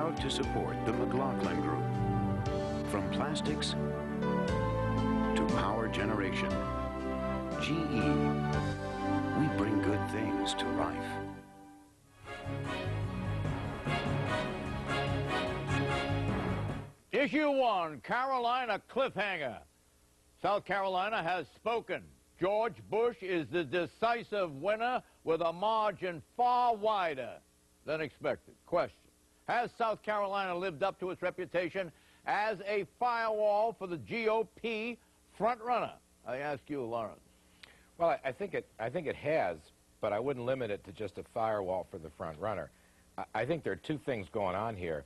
proud to support the McLaughlin Group. From plastics to power generation, GE, we bring good things to life. Issue 1, Carolina cliffhanger. South Carolina has spoken. George Bush is the decisive winner with a margin far wider than expected. Question: has South Carolina lived up to its reputation as a firewall for the GOP frontrunner? I ask you, Lawrence. Well, I think it has, but I wouldn't limit it to just a firewall for the frontrunner. I think there are two things going on here.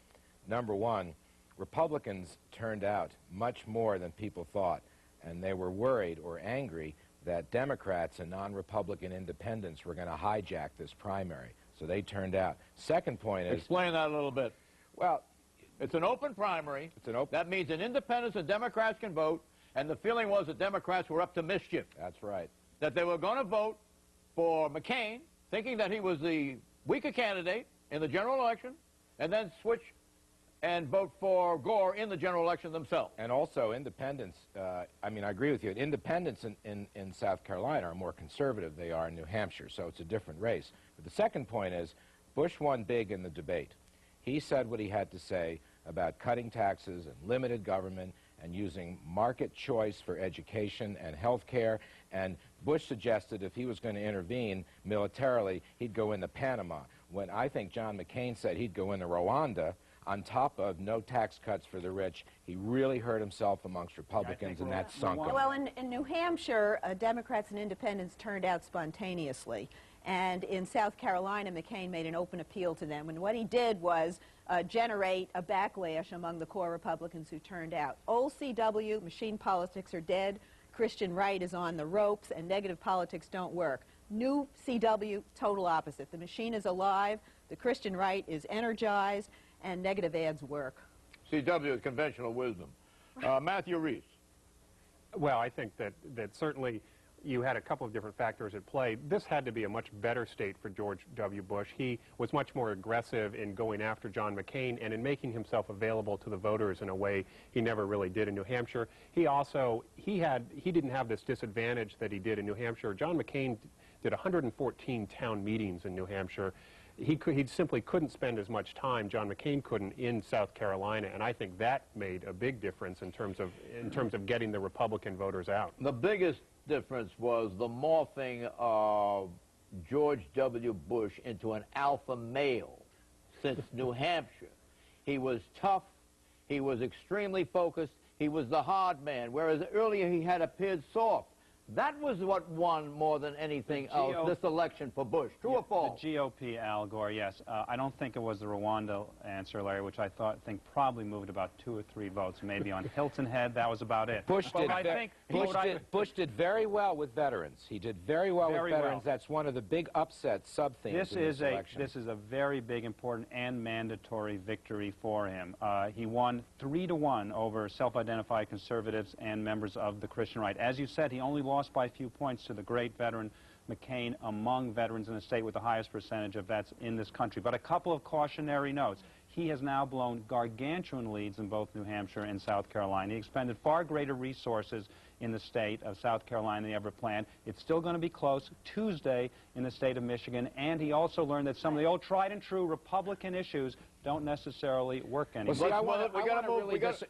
Number one, Republicans turned out much more than people thought, and they were worried or angry that Democrats and non-Republican independents were going to hijack this primary. So they turned out. Second point is... Explain that a little bit. Well, it's an open primary. It's an open... That means that independents and Democrats can vote, and the feeling was that Democrats were up to mischief. That's right. That they were going to vote for McCain, thinking that he was the weaker candidate in the general election, and then switch and vote for Gore in the general election themselves. And also independents, I mean, I agree with you. Independents in South Carolina are more conservative than they are in New Hampshire, so it's a different race. But the second point is, Bush won big in the debate. He said what he had to say about cutting taxes and limited government and using market choice for education and health care. And Bush suggested if he was going to intervene militarily, he'd go into Panama, when I think John McCain said he'd go into Rwanda. On top of no tax cuts for the rich, he really hurt himself amongst Republicans, and that sunk him. Well, in New Hampshire, Democrats and independents turned out spontaneously. And in South Carolina, McCain made an open appeal to them. And what he did was generate a backlash among the core Republicans who turned out. Old CW, machine politics are dead, Christian right is on the ropes, and negative politics don't work. New CW, total opposite. The machine is alive, the Christian right is energized, and negative ads work. CW is conventional wisdom. Matthew Reese. Well, I think that certainly you had a couple of different factors at play. This had to be a much better state for George W. Bush. He was much more aggressive in going after John McCain and in making himself available to the voters in a way he never really did in New Hampshire. He didn't have this disadvantage that he did in New Hampshire. John McCain did 114 town meetings in New Hampshire. He simply couldn't spend as much time, John McCain couldn't, in South Carolina, and I think that made a big difference in terms of getting the Republican voters out. The biggest difference was the morphing of George W. Bush into an alpha male since New Hampshire. He was tough, he was extremely focused, he was the hard man, whereas earlier he had appeared soft. That was what won more than anything else this election for Bush. True or false? The GOP, Al Gore, yes. I don't think it was the Rwanda answer, Larry, which I think probably moved about 2 or 3 votes. Maybe on Hilton Head, that was about it. Bush did very well with veterans. He did very well with veterans. That's one of the big upset sub-themes in this election. This is a very big, important, and mandatory victory for him. He won 3-1 over self-identified conservatives and members of the Christian right. As you said, he only lost by a few points to the great veteran McCain, among veterans in the state with the highest percentage of vets in this country. But a couple of cautionary notes. He has now blown gargantuan leads in both New Hampshire and South Carolina. He expended far greater resources in the state of South Carolina than he ever planned. It's still going to be close Tuesday in the state of Michigan, and he also learned that some of the old tried and true Republican issues don't necessarily work anymore. Well, see,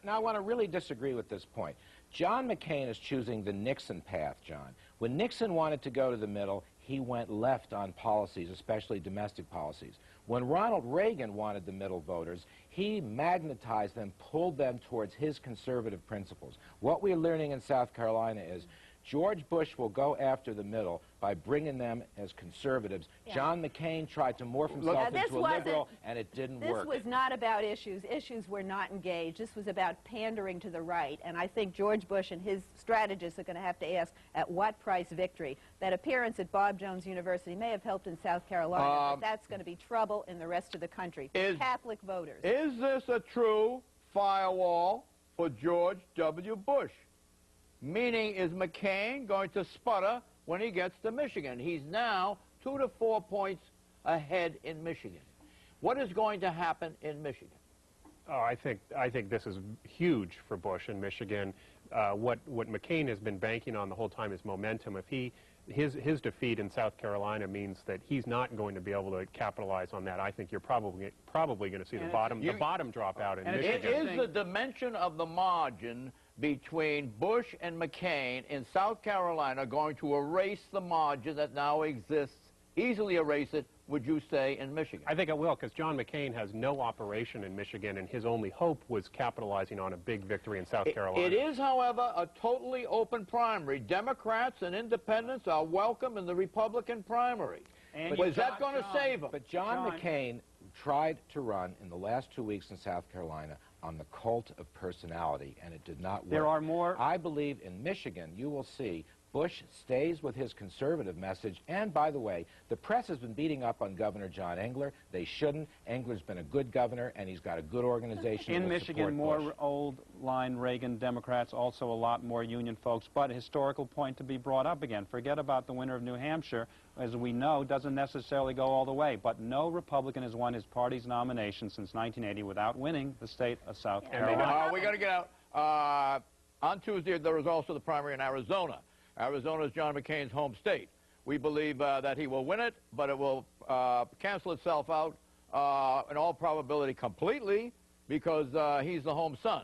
I want to really disagree with this point. John McCain is choosing the Nixon path, John. When Nixon wanted to go to the middle, he went left on policies, especially domestic policies. When Ronald Reagan wanted the middle voters, he magnetized them, pulled them towards his conservative principles. What we're learning in South Carolina is George Bush will go after the middle by bringing them as conservatives. Yeah. John McCain tried to morph himself into a liberal, and it didn't work. This was not about issues. Issues were not engaged. This was about pandering to the right, and I think George Bush and his strategists are going to have to ask, at what price victory? That appearance at Bob Jones University may have helped in South Carolina, but that's going to be trouble in the rest of the country. Catholic voters. Is this a true firewall for George W. Bush? Meaning, is McCain going to sputter when he gets to Michigan? He's now 2 to 4 points ahead in Michigan. What is going to happen in Michigan? Oh, I think this is huge for Bush in Michigan. What McCain has been banking on the whole time is momentum. If his defeat in South Carolina means that he's not going to be able to capitalize on that, I think you're probably going to see the bottom drop out in Michigan. It is the dimension of the margin between Bush and McCain in South Carolina going to erase the margin that now exists, easily erase it, would you say, in Michigan? I think it will, because John McCain has no operation in Michigan, and his only hope was capitalizing on a big victory in South Carolina. It is, however, a totally open primary. Democrats and independents are welcome in the Republican primary. Is that going to save him? But John McCain tried to run in the last 2 weeks in South Carolina on the cult of personality, and it did not work. There are more. I believe in Michigan, you will see Bush stays with his conservative message. And, by the way, the press has been beating up on Governor John Engler. They shouldn't. Engler's been a good governor, and he's got a good organization. In Michigan, more old-line Reagan Democrats, also a lot more union folks. But a historical point to be brought up again. Forget about the winner of New Hampshire. As we know, doesn't necessarily go all the way. But no Republican has won his party's nomination since 1980 without winning the state of South Carolina. We got to get out. On Tuesday, there was also the primary in Arizona. Arizona is John McCain's home state. We believe that he will win it, but it will cancel itself out in all probability completely because he's the home son.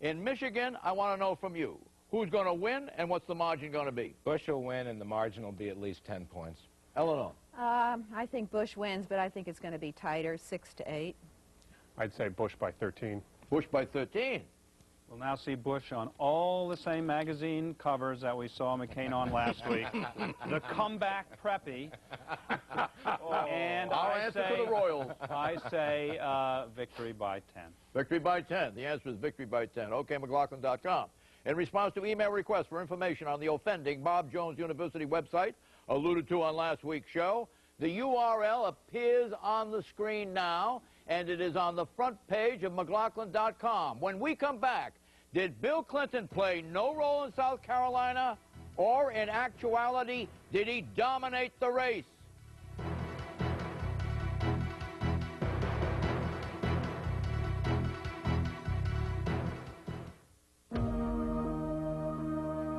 In Michigan, I want to know from you, who's going to win and what's the margin going to be? Bush will win, and the margin will be at least 10 points. Eleanor? I think Bush wins, but I think it's going to be tighter, 6-8. I'd say Bush by 13. Bush by 13. We'll now see Bush on all the same magazine covers that we saw McCain on last week. The comeback preppy. And Our answer to the Royals. I say victory by 10. Victory by 10. The answer is victory by 10. OKMcLaughlin.com. In response to email requests for information on the offending Bob Jones University website, alluded to on last week's show, the URL appears on the screen now, and it is on the front page of McLaughlin.com. When we come back, did Bill Clinton play no role in South Carolina, or in actuality, did he dominate the race?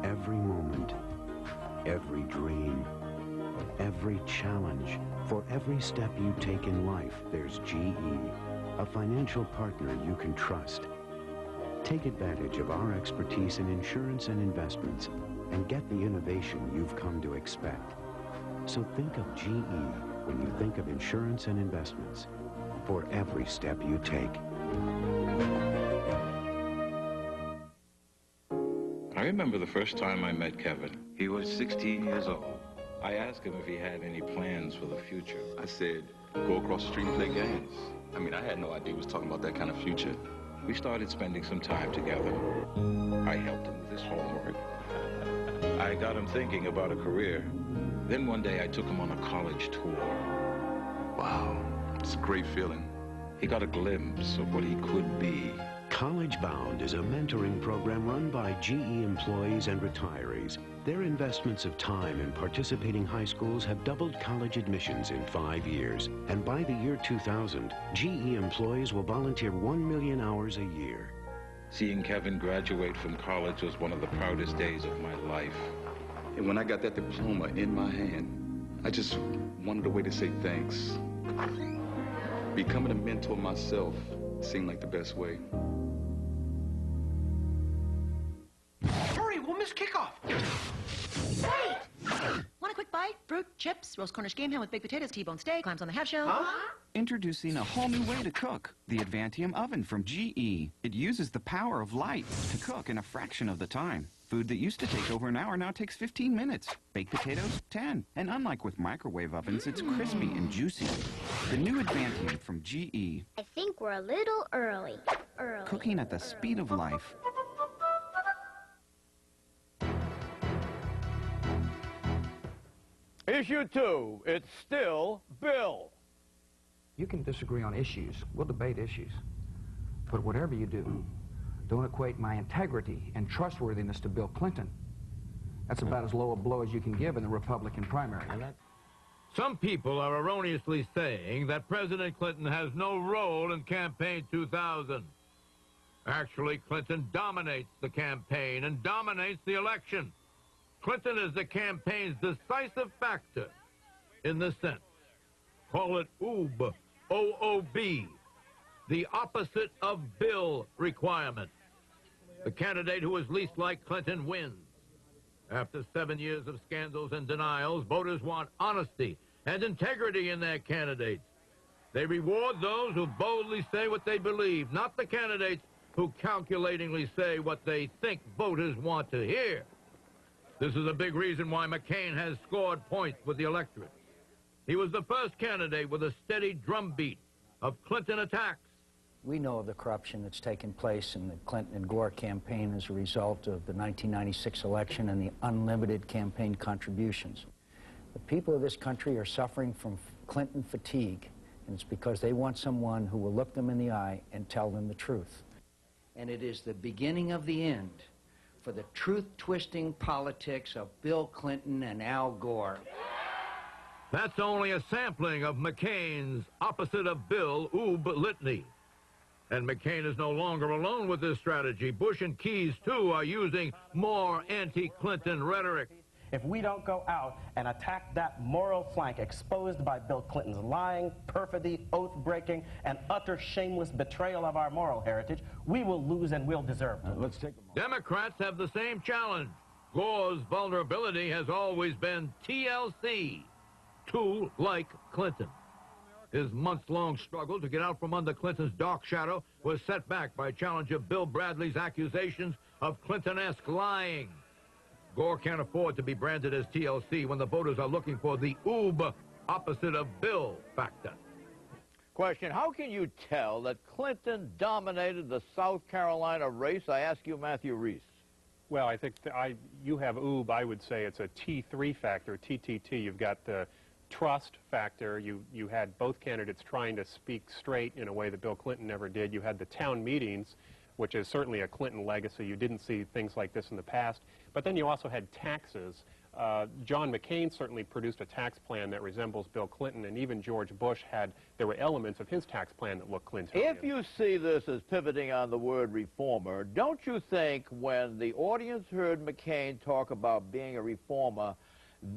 Every moment, every dream, every challenge, for every step you take in life, there's GE, a financial partner you can trust. Take advantage of our expertise in insurance and investments and get the innovation you've come to expect. So think of GE when you think of insurance and investments for every step you take. I remember the first time I met Kevin. He was 16 years old. I asked him if he had any plans for the future. I said, go across the street and play games. I mean, I had no idea he was talking about that kind of future. We started spending some time together. I helped him with his homework. I got him thinking about a career. Then one day I took him on a college tour. Wow, it's a great feeling. He got a glimpse of what he could be. College Bound is a mentoring program run by GE employees and retirees. Their investments of time in participating high schools have doubled college admissions in 5 years. And by the year 2000, GE employees will volunteer 1 million hours a year. Seeing Kevin graduate from college was one of the proudest days of my life. And when I got that diploma in my hand, I just wanted a way to say thanks. Becoming a mentor myself seemed like the best way. Hurry, we'll miss kickoff. Wait! Want a quick bite? Fruit, chips, roast Cornish game ham with baked potatoes, T-bone steak, clams on the half shell. Huh? Introducing a whole new way to cook, the Advantium oven from GE. It uses the power of light to cook in a fraction of the time. Food that used to take over an hour now takes 15 minutes. Baked potatoes, 10. And unlike with microwave ovens, it's crispy and juicy. The new Advantium from GE. I think we're a little early. Cooking at the speed of life. Issue 2, it's still Bill. You can disagree on issues. We'll debate issues. But whatever you do, don't equate my integrity and trustworthiness to Bill Clinton. That's about as low a blow as you can give in the Republican primary. Some people are erroneously saying that President Clinton has no role in campaign 2000. Actually, Clinton dominates the campaign and dominates the election. Clinton is the campaign's decisive factor in the Senate. Call it OOB, O-O-B, the opposite of bill requirement. The candidate who is least like Clinton wins. After 7 years of scandals and denials, voters want honesty and integrity in their candidates. They reward those who boldly say what they believe, not the candidates who calculatingly say what they think voters want to hear. This is a big reason why McCain has scored points with the electorate. He was the first candidate with a steady drumbeat of Clinton attacks. We know of the corruption that's taken place in the Clinton and Gore campaign as a result of the 1996 election and the unlimited campaign contributions. The people of this country are suffering from Clinton fatigue, and it's because they want someone who will look them in the eye and tell them the truth. And it is the beginning of the end for the truth-twisting politics of Bill Clinton and Al Gore. That's only a sampling of McCain's opposite of Bill oob litany. And McCain is no longer alone with this strategy. Bush and Keyes, too, are using more anti-Clinton rhetoric. If we don't go out and attack that moral flank exposed by Bill Clinton's lying, perfidy, oath-breaking, and utter shameless betrayal of our moral heritage, we will lose and we'll deserve to. Let's take a Democrats have the same challenge. Gore's vulnerability has always been TLC, too like Clinton. His months-long struggle to get out from under Clinton's dark shadow was set back by challenger Bill Bradley's accusations of Clinton-esque lying. Gore can't afford to be branded as TLC when the voters are looking for the oob, opposite of Bill factor. Question, how can you tell that Clinton dominated the South Carolina race? I ask you, Matthew Reese. Well, I think you have oob. I would say it's a T3 factor, TTT. You've got the trust factor. You had both candidates trying to speak straight in a way that Bill Clinton never did. You had the town meetings, which is certainly a Clinton legacy. You didn't see things like this in the past. But then you also had taxes. John McCain certainly produced a tax plan that resembles Bill Clinton, and even George Bush there were elements of his tax plan that looked Clintonian. If you see this as pivoting on the word reformer, don't you think when the audience heard McCain talk about being a reformer,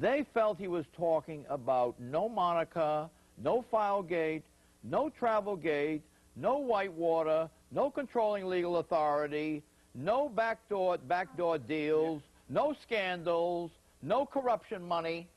they felt he was talking about no Monica, no Filegate, no Travelgate, no Whitewater, no controlling legal authority, no backdoor deals, no scandals, no corruption money?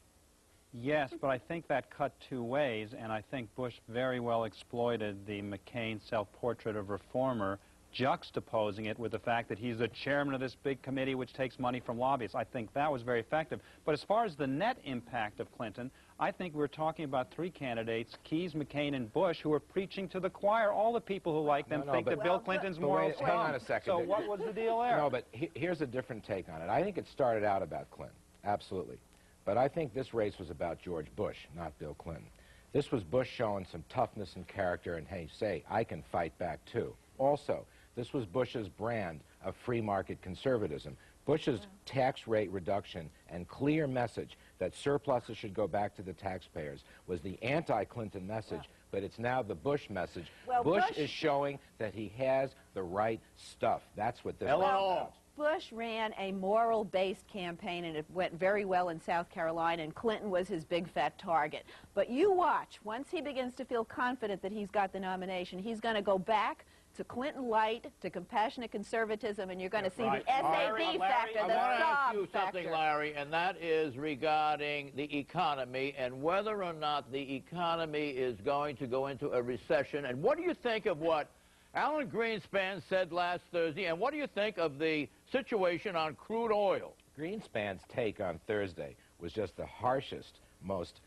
Yes, but I think that cut two ways, and I think Bush very well exploited the McCain self-portrait of reformer, juxtaposing it with the fact that he's the chairman of this big committee which takes money from lobbyists. I think that was very effective. But as far as the net impact of Clinton, I think we're talking about three candidates, Keyes, McCain, and Bush, who are preaching to the choir. All the people who like them think that Bill Clinton's moral strong. Hang on a second. So what was the deal there? No, but here's a different take on it. I think it started out about Clinton, absolutely. But I think this race was about George Bush, not Bill Clinton. This was Bush showing some toughness and character and, hey, say, I can fight back too. Also, this was Bush's brand of free market conservatism. Bush's tax rate reduction and clear message that surpluses should go back to the taxpayers was the anti-Clinton message, but it's now the Bush message. Well, Bush is showing that he has the right stuff. That's what this is about. Bush ran a moral-based campaign, and it went very well in South Carolina, and Clinton was his big fat target. But you watch, once he begins to feel confident that he's got the nomination, he's going to go back to Clinton light, to compassionate conservatism, and you're going to see the SAB factor, the I want to ask SOB you something, factor. Larry, and that is regarding the economy and whether or not the economy is going to go into a recession. And what do you think of what Alan Greenspan said last Thursday, and what do you think of the situation on crude oil? Greenspan's take on Thursday was just the harshest, most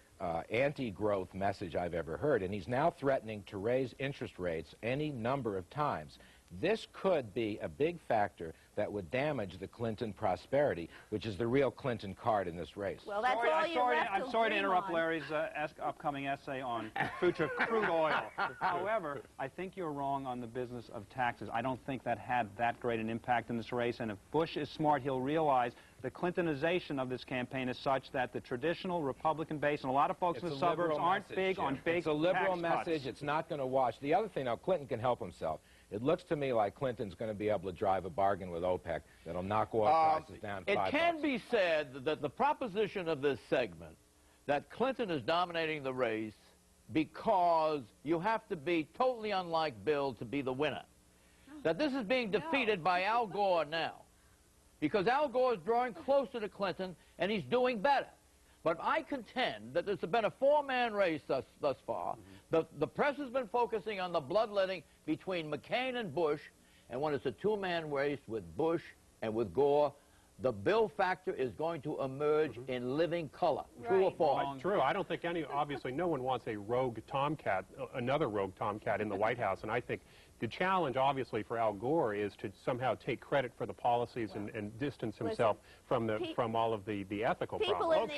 anti-growth message I've ever heard, and he's now threatening to raise interest rates any number of times. This could be a big factor that would damage the Clinton prosperity, which is the real Clinton card in this race. Well, that's all you left I'm sorry to interrupt Larry's upcoming essay on future crude oil. However, I think you're wrong on the business of taxes. I don't think that had that great an impact in this race, and if Bush is smart, he'll realize the Clintonization of this campaign is such that the traditional Republican base and a lot of folks in the suburbs aren't big on big It's a liberal tax message. cuts. It's not going to wash. The other thing, now, Clinton can help himself. It looks to me like Clinton's going to be able to drive a bargain with OPEC that'll knock oil prices down $5. It can be said that the proposition of this segment that Clinton is dominating the race because you have to be totally unlike Bill to be the winner. That this is being defeated by Al Gore now. Because Al Gore is drawing closer to Clinton, and he's doing better. But I contend that there's been a four-man race thus far. The press has been focusing on the bloodletting between McCain and Bush, and when it's a two-man race with Bush and with Gore, the Bill factor is going to emerge in living color. True or false? True. I don't think obviously no one wants a rogue tomcat, another rogue tomcat in the White House, and I think the challenge, obviously, for Al Gore is to somehow take credit for the policies and distance himself from all of the ethical problems.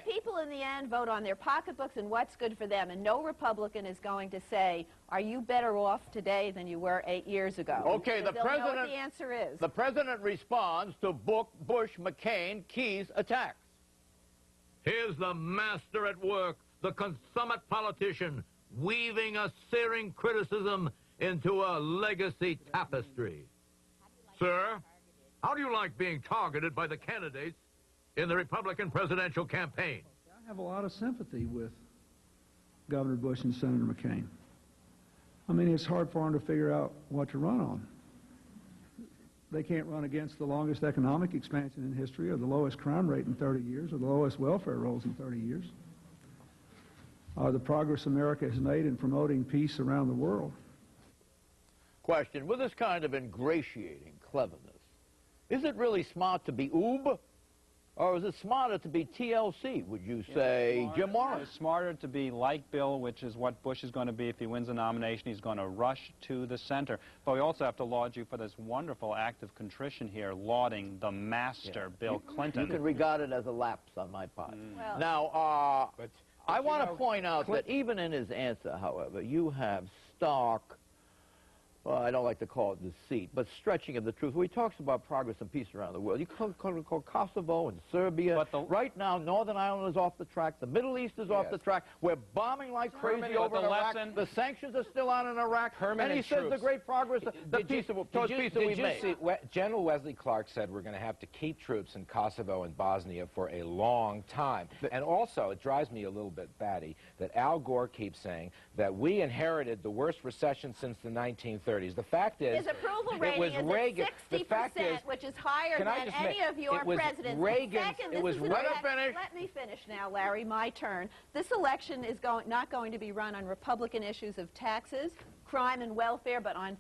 People in the end vote on their pocketbooks and what's good for them, and no Republican is going to say, are you better off today than you were 8 years ago? Okay, the president know what the answer is. The president responds to Bush, McCain, Keyes attacks. Here's the master at work, the consummate politician, weaving a searing criticism into a legacy tapestry. Sir, how do you like being targeted by the candidates in the Republican presidential campaign? I have a lot of sympathy with Governor Bush and Senator McCain. I mean, it's hard for them to figure out what to run on. They can't run against the longest economic expansion in history, or the lowest crime rate in 30 years, or the lowest welfare rolls in 30 years. The progress America has made in promoting peace around the world. Question, with this kind of ingratiating cleverness, is it really smart to be Oob, or is it smarter to be TLC, would you say, Jim Morris? It's smarter to be like Bill, which is what Bush is going to be if he wins the nomination. He's going to rush to the center. But we also have to laud you for this wonderful act of contrition here, lauding the master, Bill Clinton. You can regard it as a lapse on my part. Well, now, I want to point out that even in his answer, however, you have stark, well, I don't like to call it deceit, but stretching of the truth, where he talks about progress and peace around the world. You call Kosovo and Serbia. Right now, Northern Ireland is off the track. The Middle East is off the track. We're bombing like crazy over Iraq. The sanctions are still on in Iraq. And he says the great progress, the peace that we've made. See, General Wesley Clark said we're going to have to keep troops in Kosovo and Bosnia for a long time. And also, it drives me a little bit batty that Al Gore keeps saying that we inherited the worst recession since the 1930s. The fact is, his approval rating is Reagan. at 60%, which is higher than any of your presidents. Second, let me finish now, Larry, my turn. This election is not going to be run on Republican issues of taxes, crime, and welfare, but on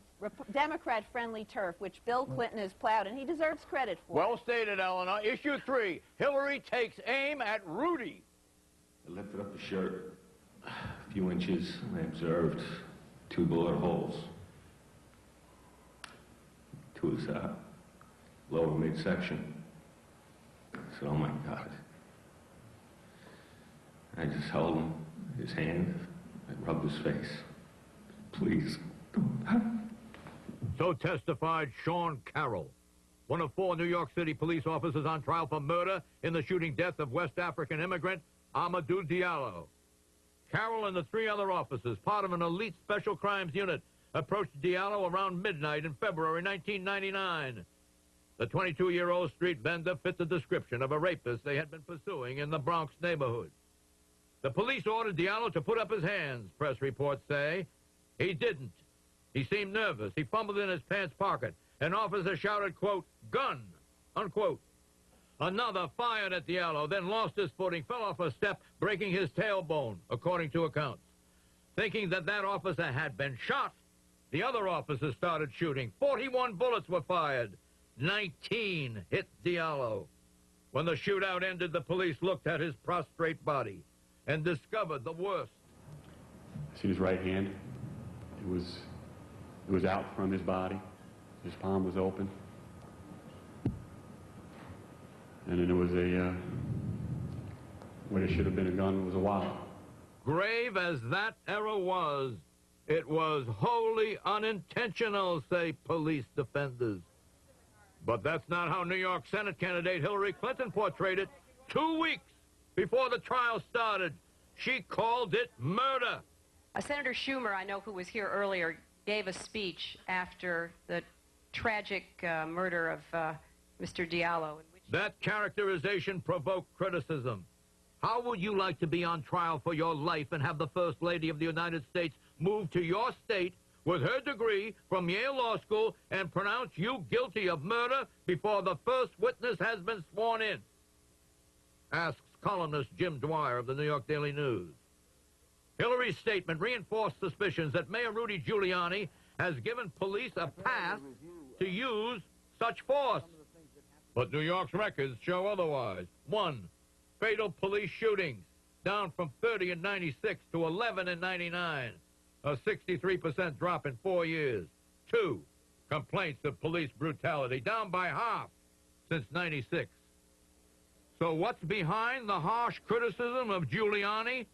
Democrat-friendly turf, which Bill Clinton has plowed, and he deserves credit for. Well stated, Eleanor. Issue 3, Hillary takes aim at Rudy. I lifted up the shirt a few inches, and I observed 2 bullet holes. To his lower midsection. I said, oh my God. I just held him, his hand, I rubbed his face. Please, don't. So testified Sean Carroll, one of 4 New York City police officers on trial for murder in the shooting death of West African immigrant Amadou Diallo. Carroll and the 3 other officers, part of an elite special crimes unit, approached Diallo around midnight in February 1999. The 22-year-old street vendor fit the description of a rapist they had been pursuing in the Bronx neighborhood. The police ordered Diallo to put up his hands, press reports say. He didn't. He seemed nervous. He fumbled in his pants pocket. An officer shouted, quote, gun, unquote. Another fired at Diallo, then lost his footing, fell off a step, breaking his tailbone, according to accounts. Thinking that officer had been shot, the other officers started shooting. 41 bullets were fired. 19 hit Diallo. When the shootout ended, the police looked at his prostrate body and discovered the worst. I see his right hand. It was out from his body. His palm was open. And then there was what it should have been a gun was a wallet. Grave as that error was, it was wholly unintentional, say police defenders. But that's not how New York Senate candidate Hillary Clinton portrayed it. 2 weeks before the trial started, she called it murder. Senator Schumer, I know, who was here earlier, gave a speech after the tragic murder of Mr. Diallo. That characterization provoked criticism. How would you like to be on trial for your life and have the First Lady of the United States move to your state with her degree from Yale Law School and pronounce you guilty of murder before the first witness has been sworn in? Asks columnist Jim Dwyer of the New York Daily News. Hillary's statement reinforced suspicions that Mayor Rudy Giuliani has given police a pass to use such force. But New York's records show otherwise. 1, fatal police shootings, down from 30 in 96 to 11 in 99, a 63% drop in 4 years. 2, complaints of police brutality, down by half since 96. So what's behind the harsh criticism of Giuliani?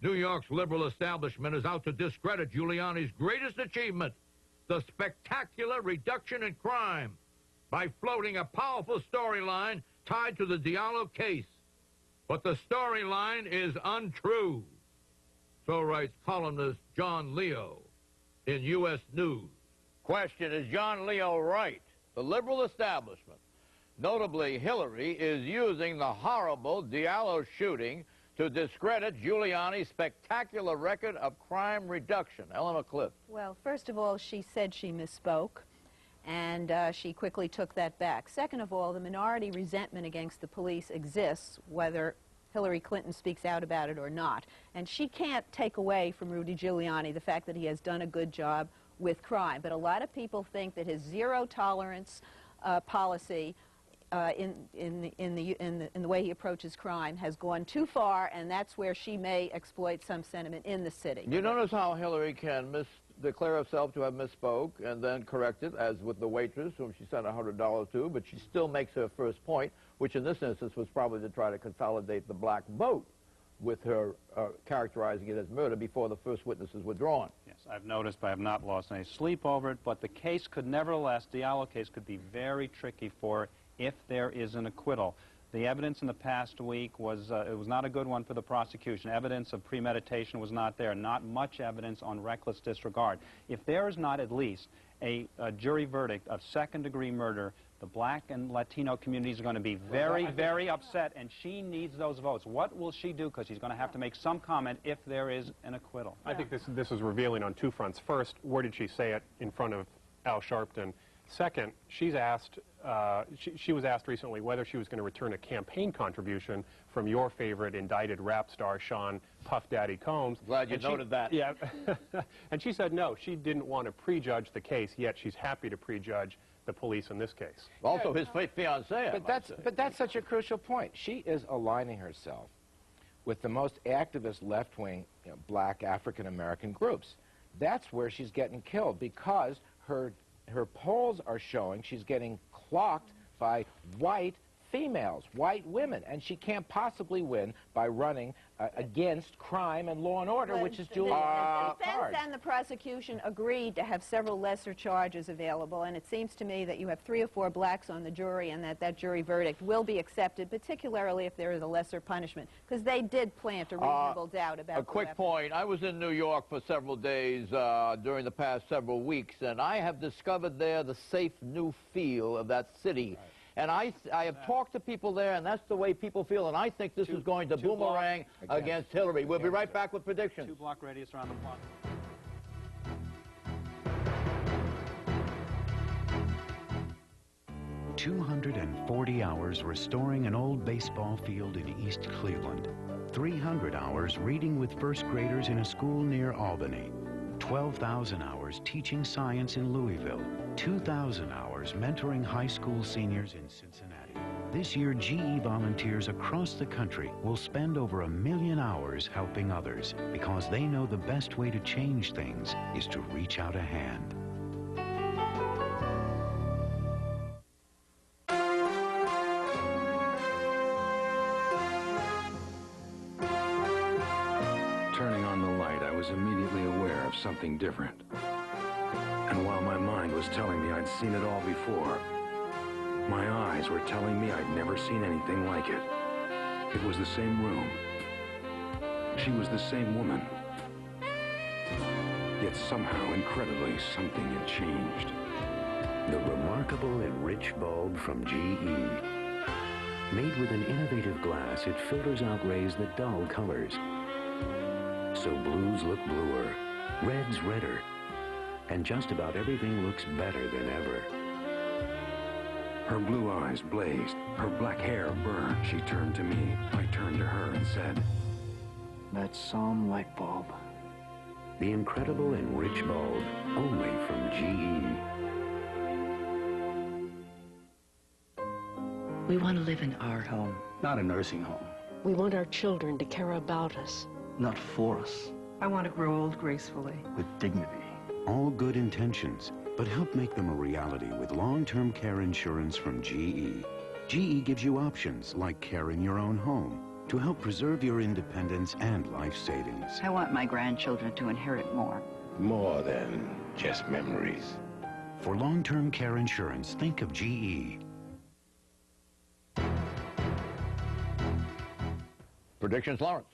New York's liberal establishment is out to discredit Giuliani's greatest achievement, the spectacular reduction in crime, by floating a powerful storyline tied to the Diallo case. But the storyline is untrue. So writes columnist John Leo in U.S. News. Question, is John Leo right? The liberal establishment, notably Hillary, is using the horrible Diallo shooting to discredit Giuliani's spectacular record of crime reduction. Ellen McCliff. Well, first of all, she said she misspoke, and she quickly took that back. Second of all, the minority resentment against the police exists, whether Hillary Clinton speaks out about it or not. And she can't take away from Rudy Giuliani the fact that he has done a good job with crime. But a lot of people think that his zero-tolerance policy in the way he approaches crime has gone too far, and that's where she may exploit some sentiment in the city. You notice how Hillary can declare herself to have misspoke and then correct it, as with the waitress whom she sent $100 to, but she still makes her first point, which in this instance was probably to try to consolidate the black vote with her characterizing it as murder before the first witnesses were drawn. Yes, I've noticed, but I have not lost any sleep over it, but the case could nevertheless, Diallo case could be very tricky for her if there is an acquittal. The evidence in the past week was, it was not a good one for the prosecution. Evidence of premeditation was not there, not much evidence on reckless disregard. If there is not at least a jury verdict of second-degree murder, the black and Latino communities are going to be very, very upset, and she needs those votes. What will she do? Because she's going to have to make some comment if there is an acquittal. I think this is revealing on two fronts. First, where did she say it in front of Al Sharpton? Second, she's asked, she was asked recently whether she was going to return a campaign contribution from your favorite indicted rap star, Sean Puff Daddy Combs. Glad you noted that. Yeah. And she said no, she didn't want to prejudge the case, yet she's happy to prejudge the police in this case. Also his fiancée. But that's such a crucial point. She is aligning herself with the most activist left-wing black African-American groups. That's where she's getting killed, because her polls are showing she's getting clocked by white females, white women, and she can't possibly win by running against crime and law and order, which is Giuliani's The defense and the prosecution agreed to have several lesser charges available, and it seems to me that you have 3 or 4 blacks on the jury, and that jury verdict will be accepted, particularly if there is a lesser punishment, because they did plant a reasonable doubt about a quick point. I was in New York for several days during the past several weeks, and I have discovered there the safe new feel of that city. Right. And I have talked to people there, and that's the way people feel, and I think this is going to boomerang against Hillary. We'll be right back with predictions. 2-block radius around the block. $240 hours restoring an old baseball field in East Cleveland. 300 hours reading with first graders in a school near Albany. 12,000 hours teaching science in Louisville. 2,000 hours mentoring high school seniors in Cincinnati. This year, GE volunteers across the country will spend over 1 million hours helping others, because they know the best way to change things is to reach out a hand. Turning on the light, I was immediately aware of something different. And while my mind was telling me I'd seen it all before, my eyes were telling me I'd never seen anything like it. It was the same room. She was the same woman. Yet somehow, incredibly, something had changed. The remarkable and rich bulb from GE. Made with an innovative glass, it filters out rays that dull colors. So blues look bluer, reds redder, and just about everything looks better than ever. Her blue eyes blazed, her black hair burned. She turned to me. I turned to her and said, That's some light bulb. The incredible and rich bulb, only from GE. We want to live in our home. Not a nursing home. We want our children to care about us. Not for us. I want to grow old gracefully. With dignity. All good intentions, but help make them a reality with long-term care insurance from GE. GE gives you options like care in your own home to help preserve your independence and life savings. I want my grandchildren to inherit more. More than just memories. For long-term care insurance, think of GE. Predictions, Lawrence.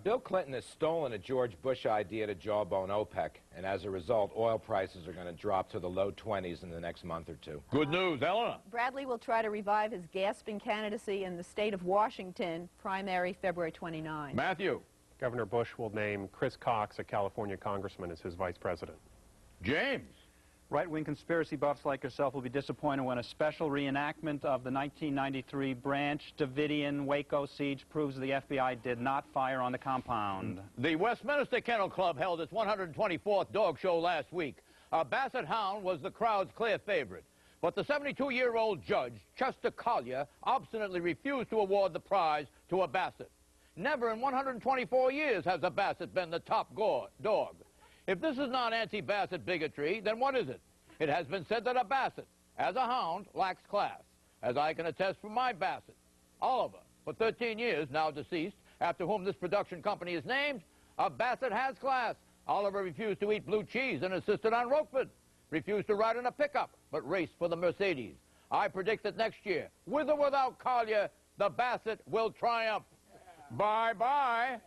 Bill Clinton has stolen a George Bush idea to jawbone OPEC, and as a result, oil prices are going to drop to the low 20s in the next month or two. Good news, Eleanor. Bradley will try to revive his gasping candidacy in the state of Washington, primary February 29. Matthew. Governor Bush will name Chris Cox, a California congressman, as his vice president. James. Right-wing conspiracy buffs like yourself will be disappointed when a special reenactment of the 1993 Branch Davidian Waco siege proves the FBI did not fire on the compound. The Westminster Kennel Club held its 124th dog show last week. A Basset Hound was the crowd's clear favorite. But the 72-year-old judge, Chester Collier, obstinately refused to award the prize to a Basset. Never in 124 years has a Basset been the top dog. If this is not anti-Basset bigotry, then what is it? It has been said that a Basset, as a hound, lacks class, as I can attest from my Basset. Oliver, for 13 years, now deceased, after whom this production company is named, a Basset has class. Oliver refused to eat blue cheese and insisted on Roquefort. Refused to ride in a pickup, but raced for the Mercedes. I predict that next year, with or without Collier, the Basset will triumph. Bye-bye.